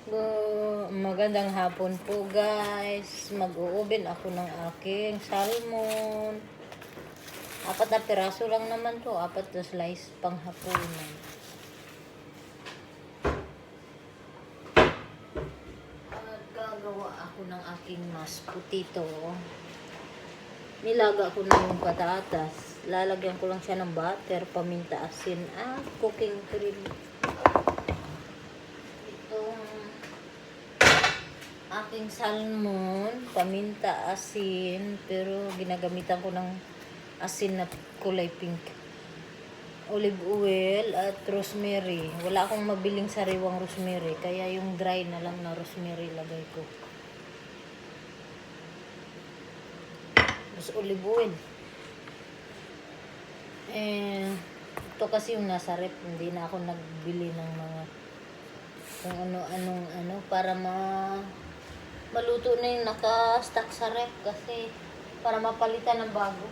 Magandang hapon po guys. Mag-u-oven ako ng aking salmon. 4 na piraso lang naman to. 4 na slice pang hapunan. At gagawa ako ng aking mashed potato. Nilaga ko na yung patatas. Lalagyan ko lang siya ng butter, paminta, asin at cooking cream. Aking salmon, paminta, asin, pero ginagamitan ko ng asin na kulay pink. Olive oil at rosemary. Wala akong mabiling sariwang rosemary, kaya yung dry na lang na rosemary lagay ko. Tapos olive oil. Ito kasi yung nasa rep, hindi na ako nagbili ng mga kung ano para maluto na yung naka-stack sa rep kasi para mapalitan ng bago.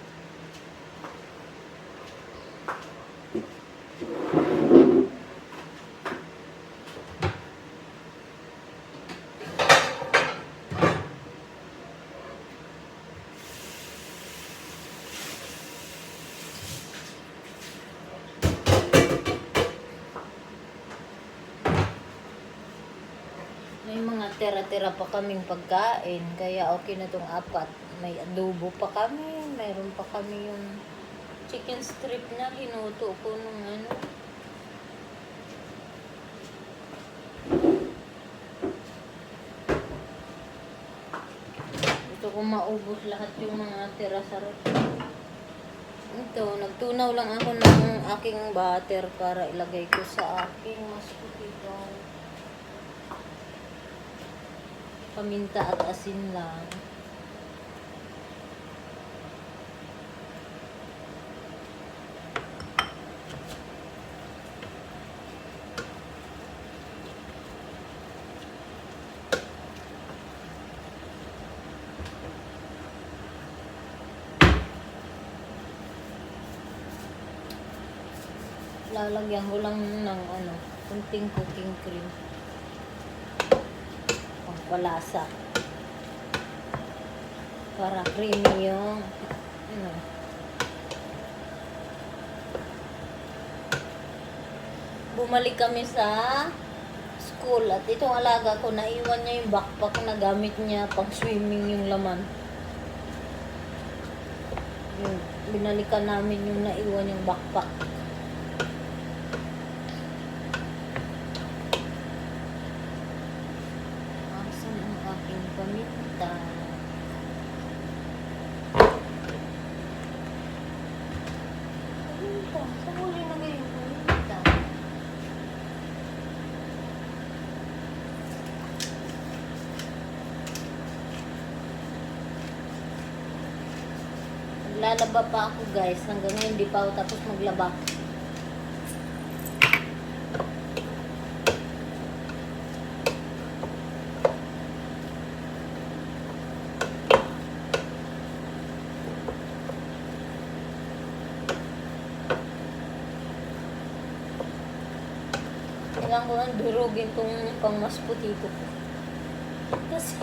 May mga tira-tira pa kaming pagkain, kaya okay na tong 4. May adobo pa kami, mayroon pa kami yung chicken strip na hinuto ko nung ano. Ito ko maubos lahat yung mga tira sa ref. Ito, nagtunaw lang ako ng aking butter para ilagay ko sa aking mashed potato. Paminta at asin lang. Lalagyan ko lang ng kunting cooking cream. Pangpalasa. Para creamy yung Bumalik kami sa school at itong alaga ko, naiwan niya yung backpack na gamit niya pang swimming yung laman. Binalikan namin yung naiwan yung backpack. Asan ang aking paminta? Saan huli na ngayon paminta? Lalaba pa ako guys. Hanggang ngayon di pa ako tapos maglaba. Kailangan ko nang durugin tong pang mashed potato ko. Kasi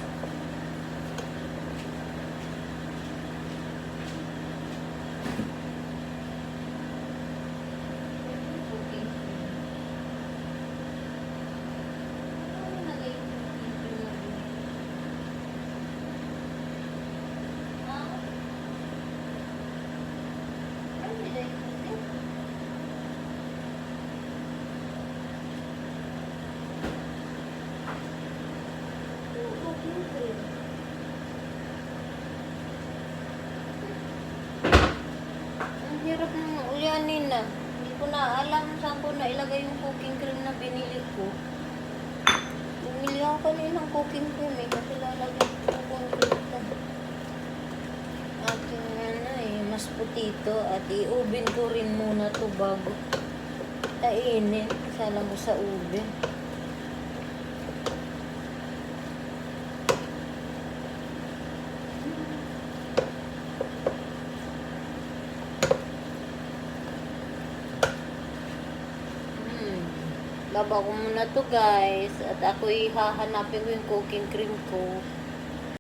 hirap ng ulyanin na. Hindi ko na alam saan ko na ilagay yung cooking cream na binili ko. Bumili ako kanina ng cooking cream kasi lalagyan ko yung cooking cream ko. Aking mashed potato at i-oven ko rin muna to bago kainin. Kasala mo sa oven. Baba ko muna to guys. At ako'y hahanapin ko yung cooking cream ko.